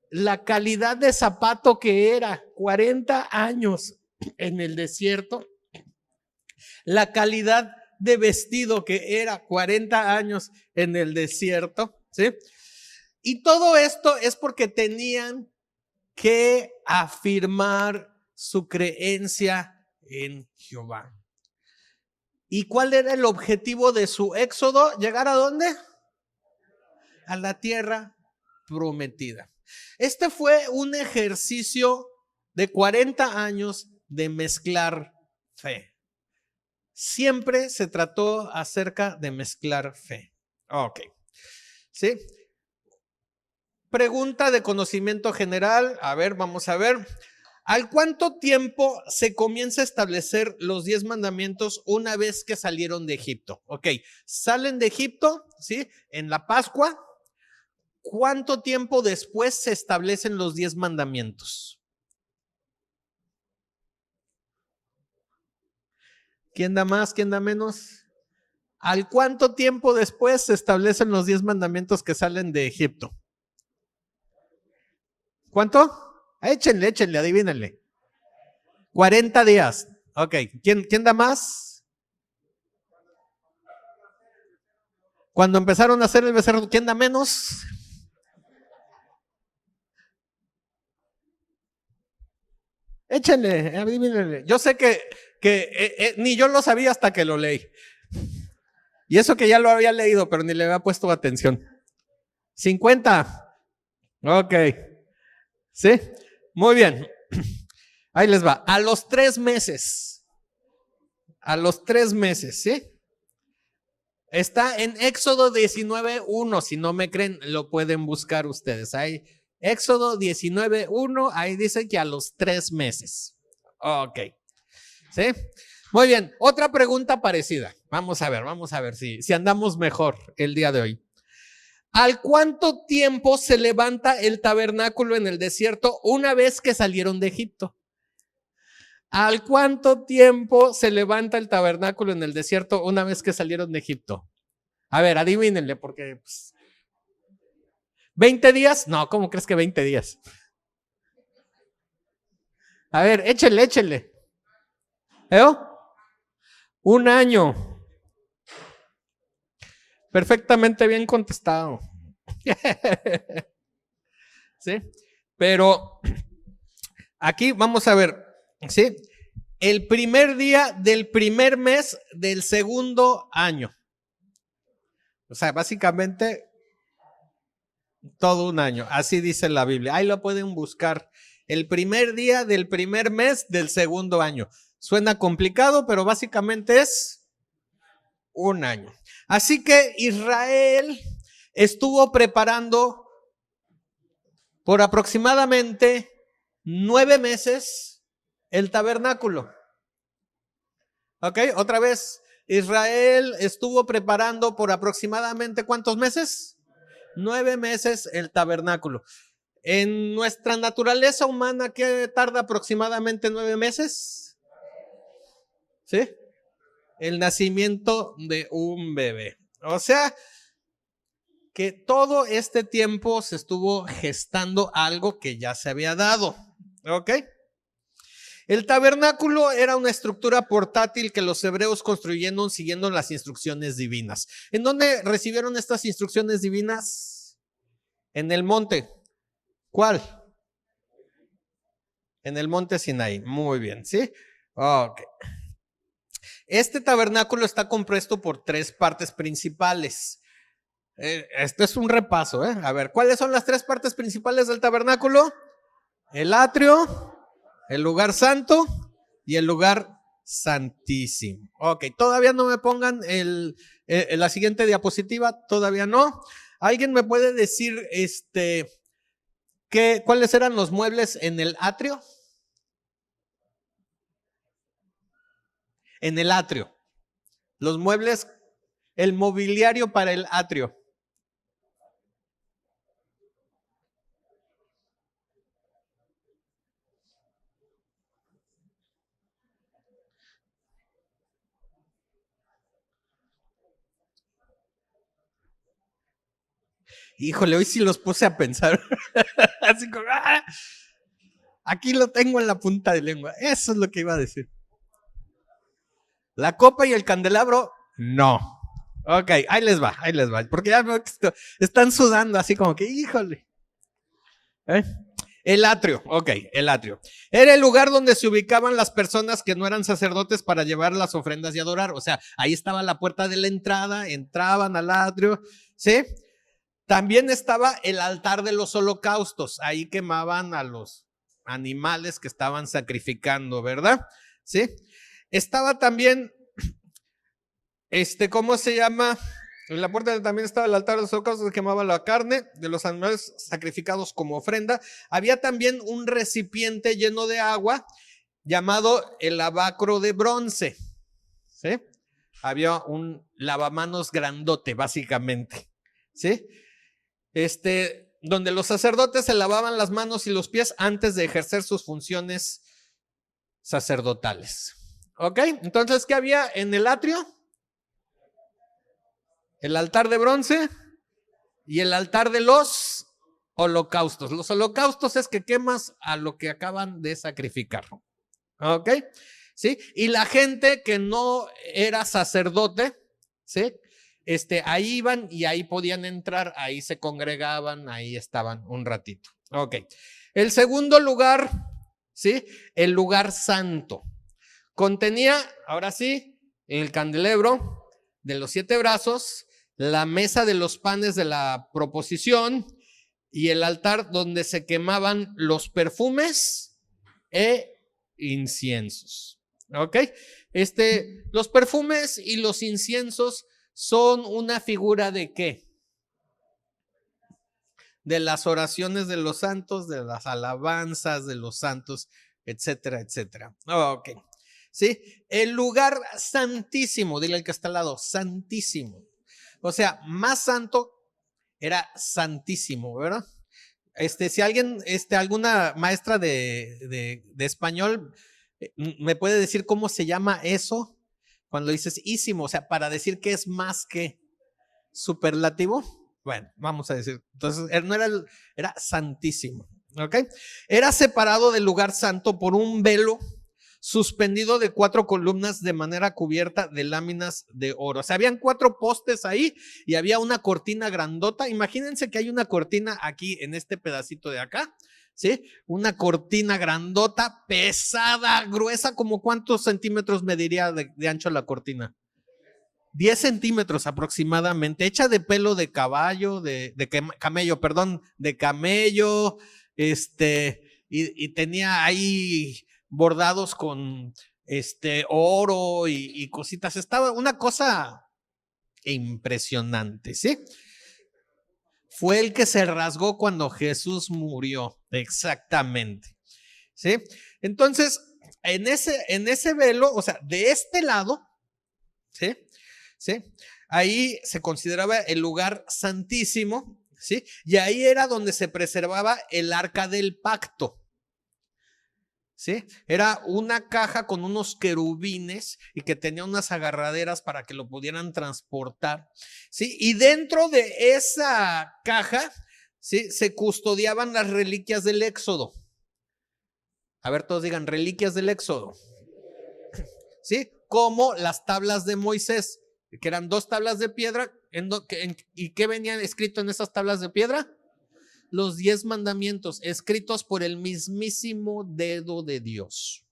la calidad de zapato que era, 40 años en el desierto, la calidad de vestido que era, 40 años en el desierto, ¿sí? Y todo esto es porque tenían que afirmar su creencia en Jehová. ¿Y cuál era el objetivo de su éxodo? ¿Llegar a dónde? A la tierra prometida. Este fue un ejercicio de 40 años de mezclar fe. Siempre se trató acerca de mezclar fe. Ok. ¿Sí? Pregunta de conocimiento general. A ver, vamos a ver. ¿Al cuánto tiempo se comienza a establecer los 10 mandamientos una vez que salieron de Egipto? Ok, salen de Egipto, ¿sí? En la Pascua. ¿Cuánto tiempo después se establecen los 10 mandamientos? ¿Quién da más? ¿Quién da menos? ¿Al cuánto tiempo después se establecen los 10 mandamientos que salen de Egipto? ¿Cuánto? Échenle, adivínenle. 40 días. Ok, ¿quién da más? Cuando empezaron a hacer el becerro, ¿quién da menos? Échenle, adivínenle. Yo sé que ni yo lo sabía hasta que lo leí. Y eso que ya lo había leído, pero ni le había puesto atención. 50. Ok. ¿Sí? Muy bien. Ahí les va. A los 3 meses. A los 3 meses, ¿sí? Está en Éxodo 19:1. Si no me creen, lo pueden buscar ustedes. Ahí, Éxodo 19:1. Ahí dice que a los 3 meses. Ok. ¿Sí? Muy bien. Otra pregunta parecida. Vamos a ver si andamos mejor el día de hoy. ¿Al cuánto tiempo se levanta el tabernáculo en el desierto una vez que salieron de Egipto? ¿Al cuánto tiempo se levanta el tabernáculo en el desierto una vez que salieron de Egipto? A ver, adivínenle, porque pues, ¿20 días? No, ¿cómo crees que 20 días? A ver, échenle. ¿Eh? 1 año. Perfectamente bien contestado. ¿Sí? Pero aquí vamos a ver, ¿sí? El primer día del primer mes del segundo año. O sea, básicamente todo un año. Así dice la Biblia. Ahí lo pueden buscar. El primer día del primer mes del segundo año. Suena complicado, pero básicamente es 1 año. Así que Israel estuvo preparando por aproximadamente 9 meses el tabernáculo. Ok, otra vez, Israel estuvo preparando por aproximadamente ¿cuántos meses? 9 meses el tabernáculo. En nuestra naturaleza humana, ¿qué tarda aproximadamente 9 meses? ¿Sí? El nacimiento de un bebé. O sea, que todo este tiempo se estuvo gestando algo que ya se había dado. ¿Ok? El tabernáculo era una estructura portátil que los hebreos construyeron siguiendo las instrucciones divinas. ¿En dónde recibieron estas instrucciones divinas? En el monte. ¿Cuál? En el monte Sinaí. Muy bien, ¿sí? Ok. Este tabernáculo está compuesto por 3 partes principales. Esto es un repaso, ¿eh? A ver, ¿cuáles son las 3 partes principales del tabernáculo? El atrio, el lugar santo y el lugar santísimo. Ok, todavía no me pongan la siguiente diapositiva, todavía no. ¿Alguien me puede decir cuáles eran los muebles en el atrio? En el atrio. Los muebles, el mobiliario para el atrio. Híjole, hoy sí los puse a pensar. Así como, ¡ah! Aquí lo tengo en la punta de lengua. Eso es lo que iba a decir. La copa y el candelabro, no. Ok, ahí les va. Porque ya veo que están sudando así como que, híjole. El atrio, el atrio. Era el lugar donde se ubicaban las personas que no eran sacerdotes para llevar las ofrendas y adorar. O sea, ahí estaba la puerta de la entrada, entraban al atrio, ¿sí? También estaba el altar de los holocaustos. Ahí quemaban a los animales que estaban sacrificando, ¿verdad? ¿Sí? Estaba también, ¿cómo se llama? En la puerta también estaba el altar de los holocaustos que quemaba la carne de los animales sacrificados como ofrenda. Había también un recipiente lleno de agua llamado el lavacro de bronce. ¿Sí? Había un lavamanos grandote, básicamente. ¿Sí? Donde los sacerdotes se lavaban las manos y los pies antes de ejercer sus funciones sacerdotales. ¿Ok? Entonces, ¿qué había en el atrio? El altar de bronce y el altar de los holocaustos. Los holocaustos es que quemas a lo que acaban de sacrificar. ¿Ok? ¿Sí? Y la gente que no era sacerdote, ¿sí? Ahí iban y ahí podían entrar, ahí se congregaban, ahí estaban un ratito. Ok. El segundo lugar, ¿sí? El lugar santo. Contenía, ahora sí, el candelabro de los 7 brazos, la mesa de los panes de la proposición y el altar donde se quemaban los perfumes e inciensos. ¿Ok? Los perfumes y los inciensos son una figura ¿de qué? De las oraciones de los santos, de las alabanzas de los santos, etcétera, etcétera. Ok. ¿Sí? El lugar santísimo, dile al que está al lado, santísimo. O sea, más santo era santísimo, ¿verdad? Si alguien, alguna maestra de español me puede decir cómo se llama eso cuando dices ísimo, o sea, para decir que es más que superlativo. Bueno, vamos a decir, entonces no era santísimo, ¿ok? Era separado del lugar santo por un velo suspendido de 4 columnas de manera cubierta de láminas de oro. O sea, habían 4 postes ahí y había una cortina grandota. Imagínense que hay una cortina aquí en este pedacito de acá, ¿sí? Una cortina grandota, pesada, gruesa, como ¿cuántos centímetros mediría de ancho la cortina? 10 centímetros aproximadamente, hecha de pelo de caballo, de camello, y tenía ahí bordados con oro y cositas. Estaba una cosa impresionante, ¿sí? Fue el que se rasgó cuando Jesús murió, exactamente, ¿sí? Entonces, en ese velo, o sea, de este lado, ¿sí? ¿Sí? Ahí se consideraba el lugar santísimo, ¿sí? Y ahí era donde se preservaba el arca del pacto. ¿Sí? Era una caja con unos querubines y que tenía unas agarraderas para que lo pudieran transportar, ¿sí? Y dentro de esa caja, ¿sí? Se custodiaban las reliquias del Éxodo. A ver, todos digan reliquias del Éxodo. ¿Sí? Como las tablas de Moisés, que eran 2 tablas de piedra. ¿Y qué venía escrito en esas tablas de piedra? Los 10 mandamientos, escritos por el mismísimo dedo de Dios.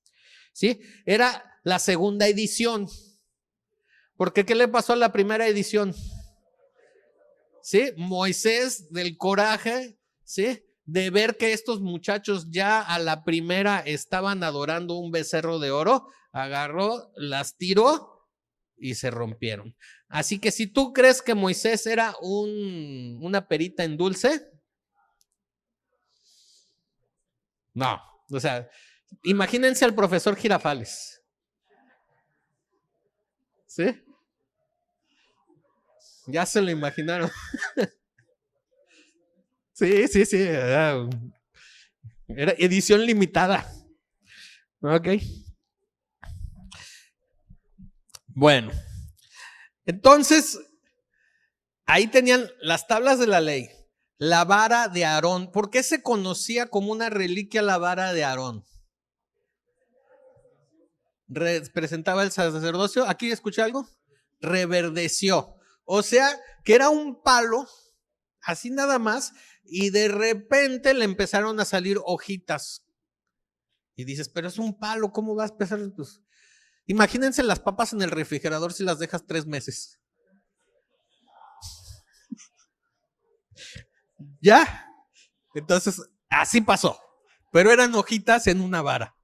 ¿Sí? Era la segunda edición. Porque ¿qué le pasó a la primera edición? ¿Sí? Moisés, del coraje, ¿sí?, de ver que estos muchachos ya a la primera estaban adorando un becerro de oro, agarró, las tiró y se rompieron. Así que si tú crees que Moisés era una perita en dulce, no. O sea, imagínense al profesor Girafales. ¿Sí? Ya se lo imaginaron. Sí. Era edición limitada. Ok. Bueno. Entonces, ahí tenían las tablas de la ley, la vara de Aarón. ¿Por qué se conocía como una reliquia la vara de Aarón? Representaba el sacerdocio. ¿Aquí escuché algo? Reverdeció. O sea, que era un palo, así nada más, y de repente le empezaron a salir hojitas. Y dices, pero es un palo, ¿cómo vas a empezar? Pues, imagínense las papas en el refrigerador si las dejas 3 meses. ¿Ya? Entonces, así pasó. Pero eran hojitas en una vara.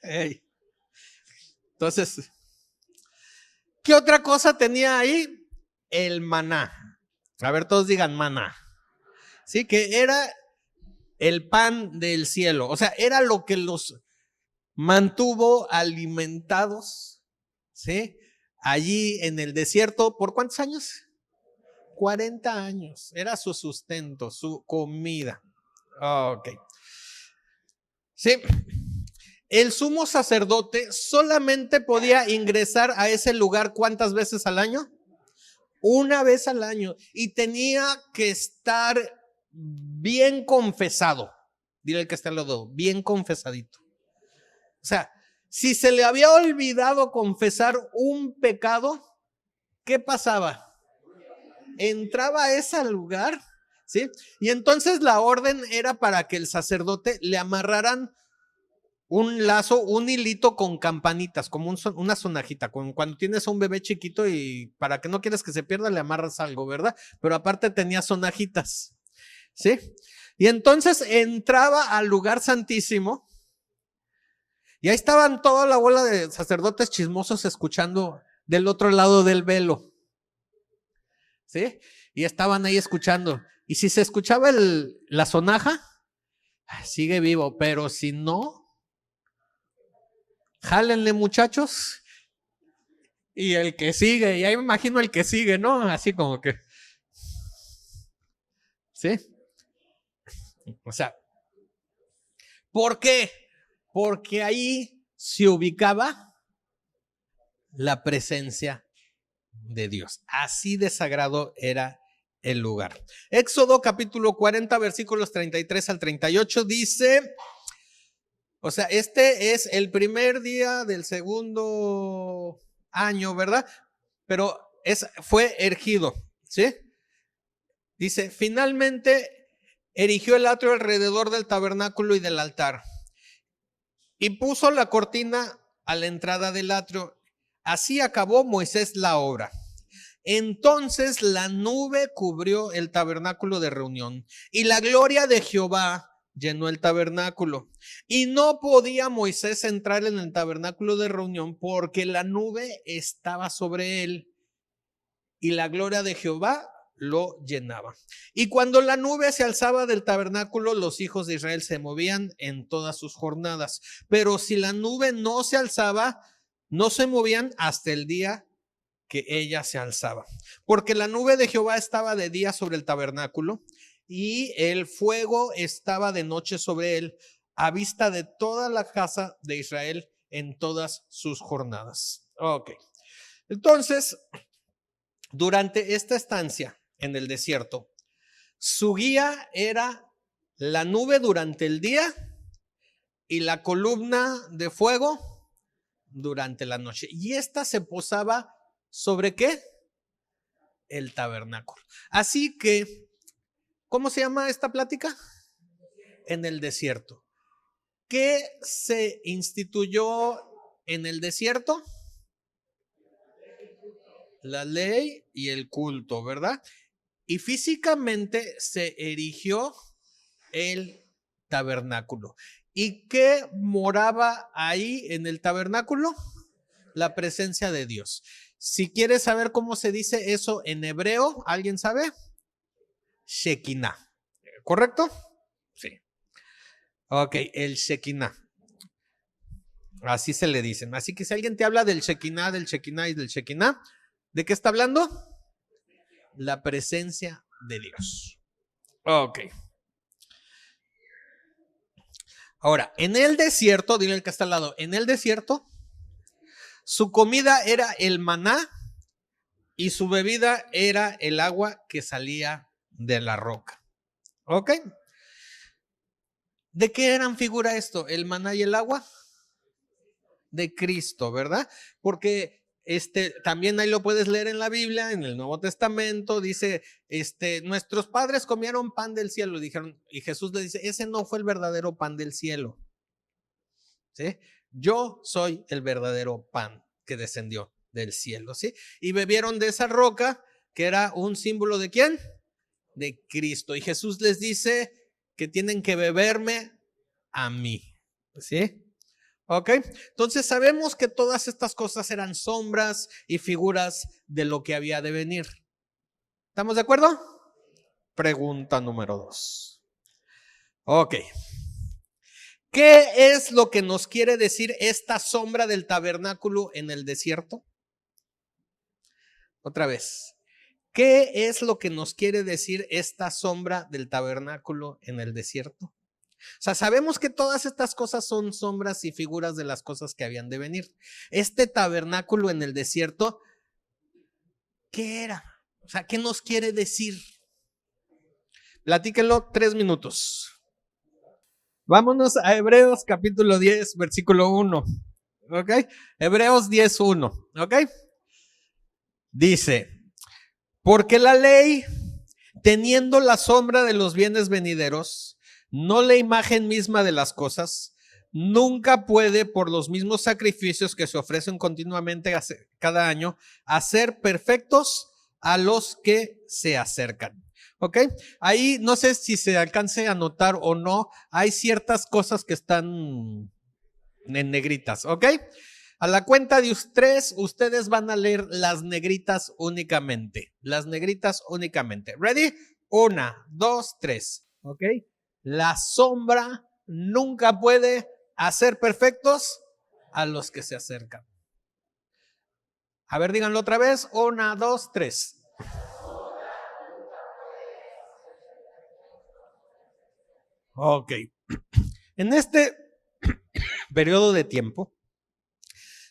Hey. Entonces, ¿qué otra cosa tenía ahí? El maná. A ver, todos digan maná. Sí, que era el pan del cielo. O sea, era lo que los mantuvo alimentados, ¿sí?, allí en el desierto. ¿Por cuántos años? 40 años. Era su sustento, su comida. Ok. Sí. El sumo sacerdote solamente podía ingresar a ese lugar ¿cuántas veces al año? 1 vez al año. Y tenía que estar bien confesado. Dile al que está al lado, bien confesadito. O sea, si se le había olvidado confesar un pecado, ¿qué pasaba? Entraba a ese lugar, ¿sí? Y entonces la orden era para que el sacerdote le amarraran un lazo, un hilito con campanitas, como una sonajita, cuando tienes a un bebé chiquito y para que no quieras que se pierda le amarras algo, ¿verdad? Pero aparte tenía sonajitas, ¿sí? Y entonces entraba al lugar santísimo y ahí estaban toda la bola de sacerdotes chismosos escuchando del otro lado del velo, ¿sí? Y estaban ahí escuchando. Y si se escuchaba la sonaja, sigue vivo, pero si no, jálenle, muchachos. Y el que sigue, y ahí me imagino el que sigue, ¿no? Así como que, ¿sí? O sea, ¿por qué? Porque ahí se ubicaba la presencia de Dios. Así de sagrado era el lugar. Éxodo capítulo 40, versículos 33 al 38 dice, o sea, este es el primer día del segundo año, ¿verdad? Pero fue erigido, ¿sí? Dice, finalmente erigió el atrio alrededor del tabernáculo y del altar y puso la cortina a la entrada del atrio. Así acabó Moisés la obra. Entonces la nube cubrió el tabernáculo de reunión y la gloria de Jehová llenó el tabernáculo. Y no podía Moisés entrar en el tabernáculo de reunión porque la nube estaba sobre él y la gloria de Jehová lo llenaba. Y cuando la nube se alzaba del tabernáculo, los hijos de Israel se movían en todas sus jornadas. Pero si la nube no se alzaba, no se movían hasta el día que ella se alzaba. Porque la nube de Jehová estaba de día sobre el tabernáculo y el fuego estaba de noche sobre él, a vista de toda la casa de Israel en todas sus jornadas. Ok. Entonces, durante esta estancia en el desierto, Su guía era la nube durante el día y la columna de fuego durante la noche. Y esta se posaba ¿sobre qué? El tabernáculo. Así que, ¿cómo se llama esta plática? En el desierto. ¿Qué se instituyó en el desierto? La ley y el culto, ¿verdad? Y físicamente se erigió el tabernáculo. ¿Y qué moraba ahí en el tabernáculo? La presencia de Dios. Si quieres saber cómo se dice eso en hebreo, ¿alguien sabe? Shekinah. ¿Correcto? Sí. Ok, el Shekinah. Así se le dicen. Así que si alguien te habla del Shekinah y del Shekinah, ¿de qué está hablando? La presencia de Dios. Ok. Ahora, en el desierto, dile el que está al lado, en el desierto, su comida era el maná y su bebida era el agua que salía de la roca. ¿Ok? ¿De qué eran figura esto? ¿El maná y el agua? De Cristo, ¿verdad? Porque también ahí lo puedes leer en la Biblia, en el Nuevo Testamento, dice, nuestros padres comieron pan del cielo, dijeron, y Jesús le dice, ese no fue el verdadero pan del cielo. ¿Sí? Yo soy el verdadero pan que descendió del cielo, ¿sí? Y bebieron de esa roca, que era un símbolo ¿de quién? De Cristo. Y Jesús les dice que tienen que beberme a mí, ¿sí? ¿Ok? Entonces sabemos que todas estas cosas eran sombras y figuras de lo que había de venir. ¿Estamos de acuerdo? Pregunta número 2. Ok. ¿Qué es lo que nos quiere decir esta sombra del tabernáculo en el desierto? Otra vez. ¿Qué es lo que nos quiere decir esta sombra del tabernáculo en el desierto? O sea, sabemos que todas estas cosas son sombras y figuras de las cosas que habían de venir. Este tabernáculo en el desierto, ¿qué era? O sea, ¿qué nos quiere decir? Platíquenlo 3 minutos. Vámonos a Hebreos capítulo 10, versículo 1. ¿Ok? Hebreos 10, 1. ¿Ok? Dice, porque la ley, teniendo la sombra de los bienes venideros, no la imagen misma de las cosas, nunca puede, por los mismos sacrificios que se ofrecen continuamente cada año, hacer perfectos a los que se acercan. ¿Ok? Ahí no sé si se alcance a notar o no, hay ciertas cosas que están en negritas. ¿Ok? A la cuenta de 3, ustedes van a leer las negritas únicamente. Las negritas únicamente. ¿Ready? 1, 2, 3. ¿Ok? La sombra nunca puede hacer perfectos a los que se acercan. A ver, díganlo otra vez. 1, 2, 3. Ok. En este periodo de tiempo,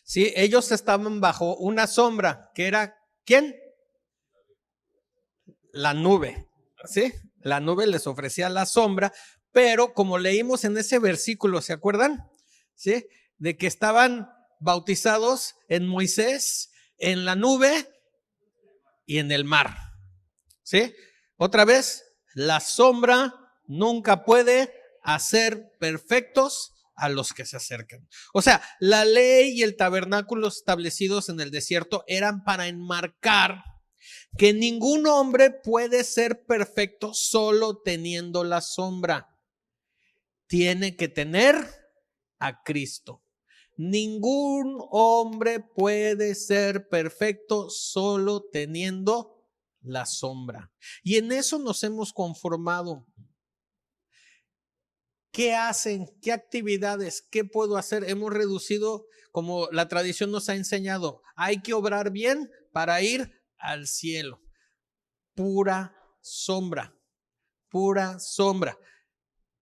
sí, ellos estaban bajo una sombra que era ¿quién? La nube, ¿sí? La nube les ofrecía la sombra, pero como leímos en ese versículo, ¿se acuerdan? ¿Sí? De que estaban bautizados en Moisés, en la nube y en el mar. ¿Sí? Otra vez, la sombra nunca puede hacer perfectos a los que se acercan. O sea, la ley y el tabernáculo establecidos en el desierto eran para enmarcar que ningún hombre puede ser perfecto solo teniendo la sombra. Tiene que tener a Cristo. Ningún hombre puede ser perfecto solo teniendo la sombra. Y en eso nos hemos conformado. ¿Qué hacen? ¿Qué actividades? ¿Qué puedo hacer? Hemos reducido, como la tradición nos ha enseñado, hay que obrar bien para ir al cielo. Pura sombra, pura sombra.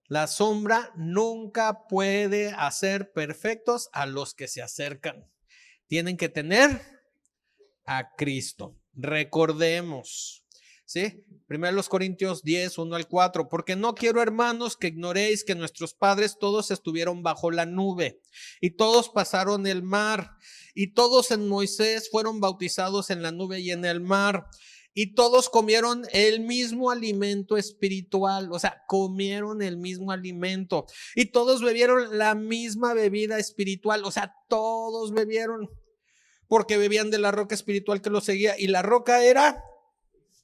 La sombra nunca puede hacer perfectos a los que se acercan. Tienen que tener a Cristo. Recordemos, ¿sí? 1 Corintios 10, 1 al 4, porque no quiero, hermanos, que ignoréis que nuestros padres todos estuvieron bajo la nube y todos pasaron el mar y todos en Moisés fueron bautizados en la nube y en el mar y todos comieron el mismo alimento espiritual, o sea, comieron el mismo alimento y todos bebieron la misma bebida espiritual, o sea, todos bebieron porque bebían de la roca espiritual que los seguía y la roca era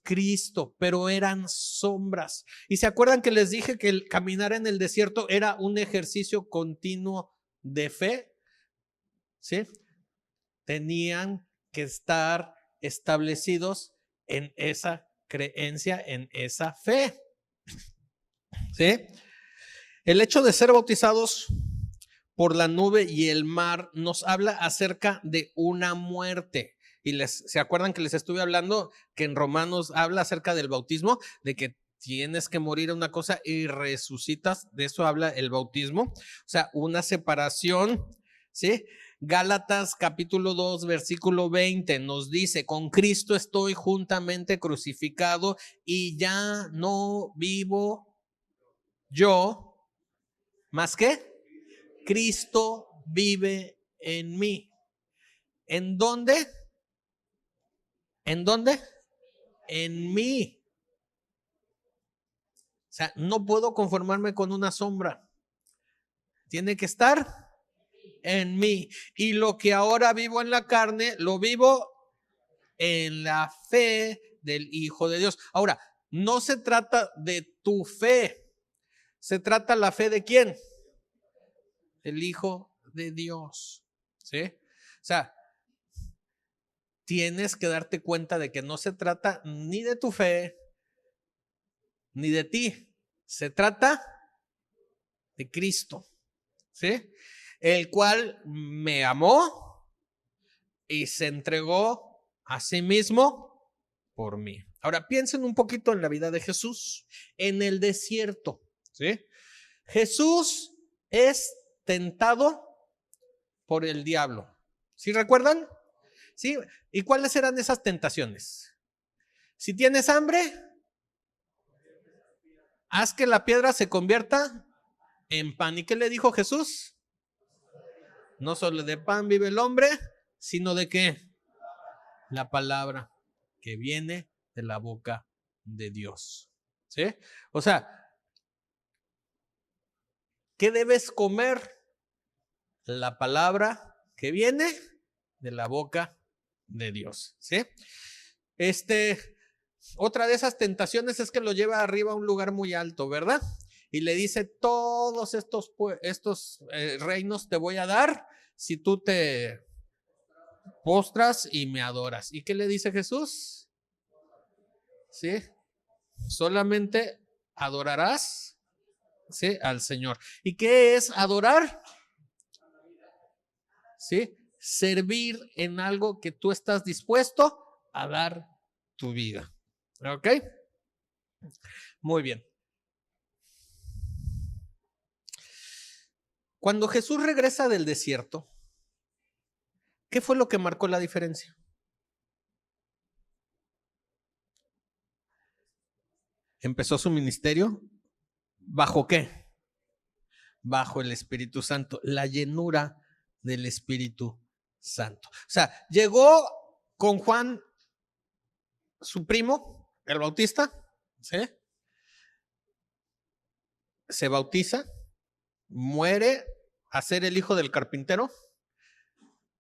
Cristo, pero eran sombras. ¿Y se acuerdan que les dije que el caminar en el desierto era un ejercicio continuo de fe? ¿Sí? Tenían que estar establecidos en esa creencia, en esa fe. ¿Sí? El hecho de ser bautizados por la nube y el mar nos habla acerca de una muerte. Y ¿se acuerdan que les estuve hablando que en Romanos habla acerca del bautismo? De que tienes que morir a una cosa y resucitas. De eso habla el bautismo. O sea, una separación, ¿sí? Gálatas capítulo 2, versículo 20 nos dice: con Cristo estoy juntamente crucificado y ya no vivo yo, ¿más qué? Cristo vive en mí. ¿En dónde? ¿En dónde? En mí. O sea, no puedo conformarme con una sombra. Tiene que estar en mí. Y lo que ahora vivo en la carne, lo vivo en la fe del Hijo de Dios. Ahora, no se trata de tu fe. Se trata la fe de ¿quién? El Hijo de Dios. ¿Sí? O sea, tienes que darte cuenta de que no se trata ni de tu fe, ni de ti. Se trata de Cristo, ¿sí? El cual me amó y se entregó a sí mismo por mí. Ahora piensen un poquito en la vida de Jesús en el desierto, ¿sí? Jesús es tentado por el diablo. ¿Sí recuerdan? ¿Sí? ¿Y cuáles eran esas tentaciones? Si tienes hambre, haz que la piedra se convierta en pan. ¿Y qué le dijo Jesús? No solo de pan vive el hombre, sino de qué? La palabra que viene de la boca de Dios. ¿Sí? O sea, ¿qué debes comer? La palabra que viene de la boca de Dios. ¿Sí? Otra de esas tentaciones es que lo lleva arriba a un lugar muy alto, ¿verdad? Y le dice: todos estos reinos te voy a dar si tú te postras y me adoras. ¿Y qué le dice Jesús? ¿Sí? Solamente adorarás, ¿sí?, al Señor. ¿Y qué es adorar? ¿Sí? Servir en algo que tú estás dispuesto a dar tu vida. ¿Ok? Muy bien. Cuando Jesús regresa del desierto, ¿qué fue lo que marcó la diferencia? Empezó su ministerio. ¿Bajo qué? Bajo el Espíritu Santo, la llenura del Espíritu Santo. O sea, llegó con Juan, su primo, el Bautista, ¿sí? Se bautiza, muere a ser el hijo del carpintero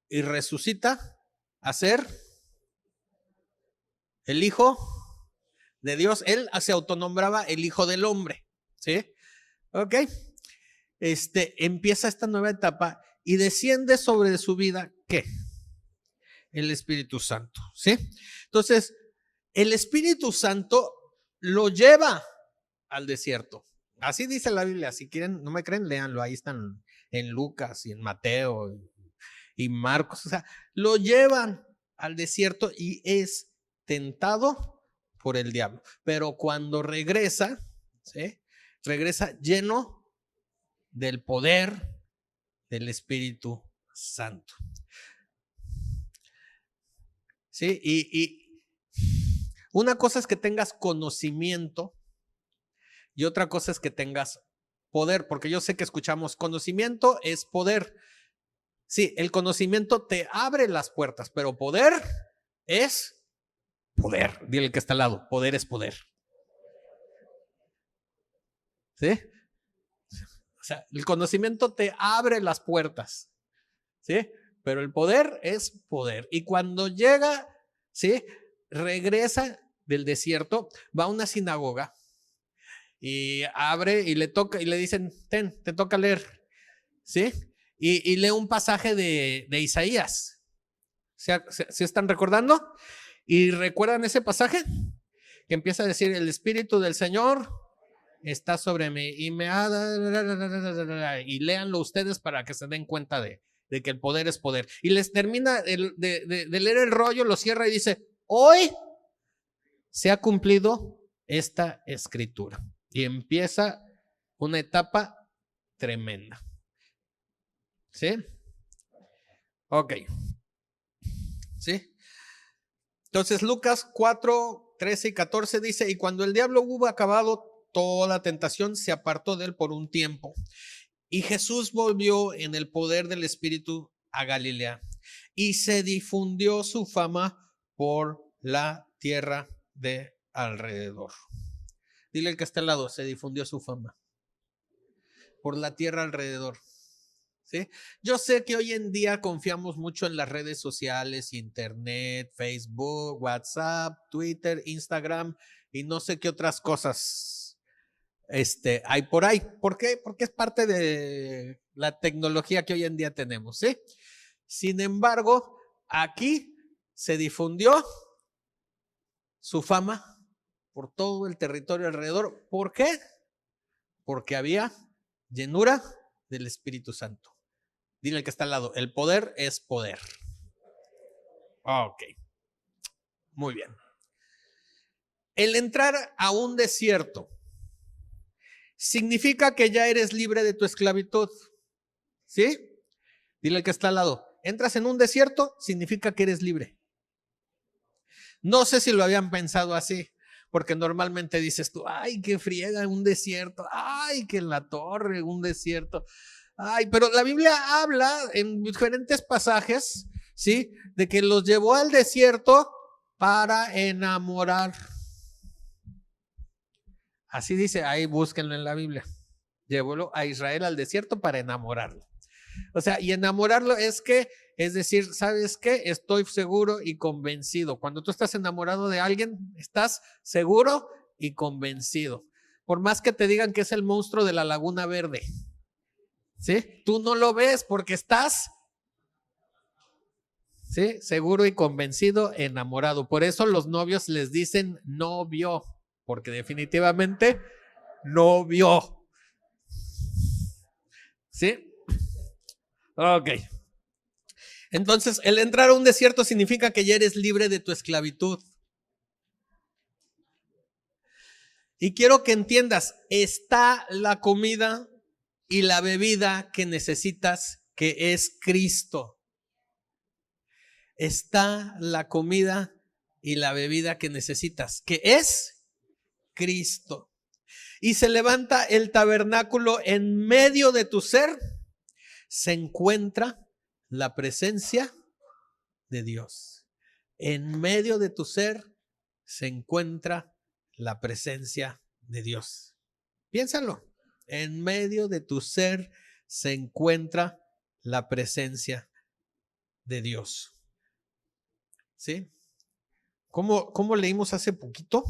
y resucita a ser el hijo de Dios. Él se autonombraba el hijo del hombre, ¿sí? Ok. Empieza esta nueva etapa y desciende sobre su vida, ¿qué? El Espíritu Santo, ¿sí? Entonces, el Espíritu Santo lo lleva al desierto. Así dice la Biblia. Si quieren, no me creen, léanlo. Ahí están en Lucas y en Mateo y Marcos. O sea, lo llevan al desierto y es tentado por el diablo. Pero cuando regresa, ¿sí?, regresa lleno del poder del Espíritu Santo. ¿Sí? Y Una cosa es que tengas conocimiento y otra cosa es que tengas poder, porque yo sé que escuchamos conocimiento es poder. Sí, el conocimiento te abre las puertas, pero poder es poder. Dile el que está al lado, poder es poder. ¿Sí? O sea, el conocimiento te abre las puertas, ¿sí? Pero el poder es poder. Y cuando llega, ¿sí? Regresa del desierto, va a una sinagoga y abre y le toca y le dicen, te toca leer, ¿sí? Y lee un pasaje de Isaías. ¿Se están recordando? ¿Y recuerdan ese pasaje? Que empieza a decir, el Espíritu del Señor está sobre mí y me ha... Y léanlo ustedes para que se den cuenta de que el poder es poder. Y les termina de leer el rollo, lo cierra y dice, hoy se ha cumplido esta escritura. Y empieza una etapa tremenda. ¿Sí? Ok. ¿Sí? Entonces Lucas 4, 13 y 14 dice, y cuando el diablo hubo acabado toda tentación, se apartó de él por un tiempo. Y Jesús volvió en el poder del Espíritu a Galilea y se difundió su fama por la tierra de alrededor. Dile al que está al lado, se difundió su fama por la tierra alrededor. ¿Sí? Yo sé que hoy en día confiamos mucho en las redes sociales, internet, Facebook, WhatsApp, Twitter, Instagram y no sé qué otras cosas hay por ahí. ¿Por qué? Porque es parte de la tecnología que hoy en día tenemos, ¿sí? Sin embargo, aquí se difundió su fama por todo el territorio alrededor. ¿Por qué? Porque había llenura del Espíritu Santo. Dile al que está al lado, el poder es poder. Ok, muy bien. El entrar a un desierto significa que ya eres libre de tu esclavitud. ¿Sí? Dile al que está al lado, entras en un desierto, significa que eres libre. No sé si lo habían pensado así, porque normalmente dices tú, ay, qué friega un desierto, ay, que en la torre un desierto. Ay, pero la Biblia habla en diferentes pasajes, ¿sí? De que los llevó al desierto para enamorar. Así dice, ahí búsquenlo en la Biblia. Llevó a Israel al desierto para enamorarlo. O sea, y enamorarlo es decir, ¿sabes qué? Estoy seguro y convencido. Cuando tú estás enamorado de alguien, estás seguro y convencido. Por más que te digan que es el monstruo de la Laguna Verde. ¿Sí? Tú no lo ves porque estás, ¿sí? Seguro y convencido, enamorado. Por eso los novios les dicen novio, porque definitivamente no vio. ¿Sí? Ok. Entonces, el entrar a un desierto significa que ya eres libre de tu esclavitud. Y quiero que entiendas, está la comida y la bebida que necesitas, que es Cristo. Está la comida y la bebida que necesitas, que es Cristo. Y se levanta el tabernáculo en medio de tu ser, se encuentra la presencia de Dios. En medio de tu ser se encuentra la presencia de Dios. Piénsalo. En medio de tu ser se encuentra la presencia de Dios. ¿Sí? ¿Cómo leímos hace poquito?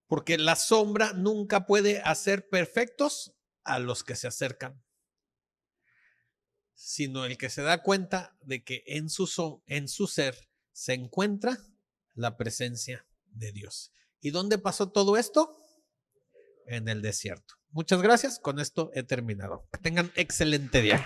Porque la sombra nunca puede hacer perfectos a los que se acercan, sino el que se da cuenta de que en su ser se encuentra la presencia de Dios. ¿Y dónde pasó todo esto? En el desierto. Muchas gracias. Con esto he terminado. Que tengan excelente día.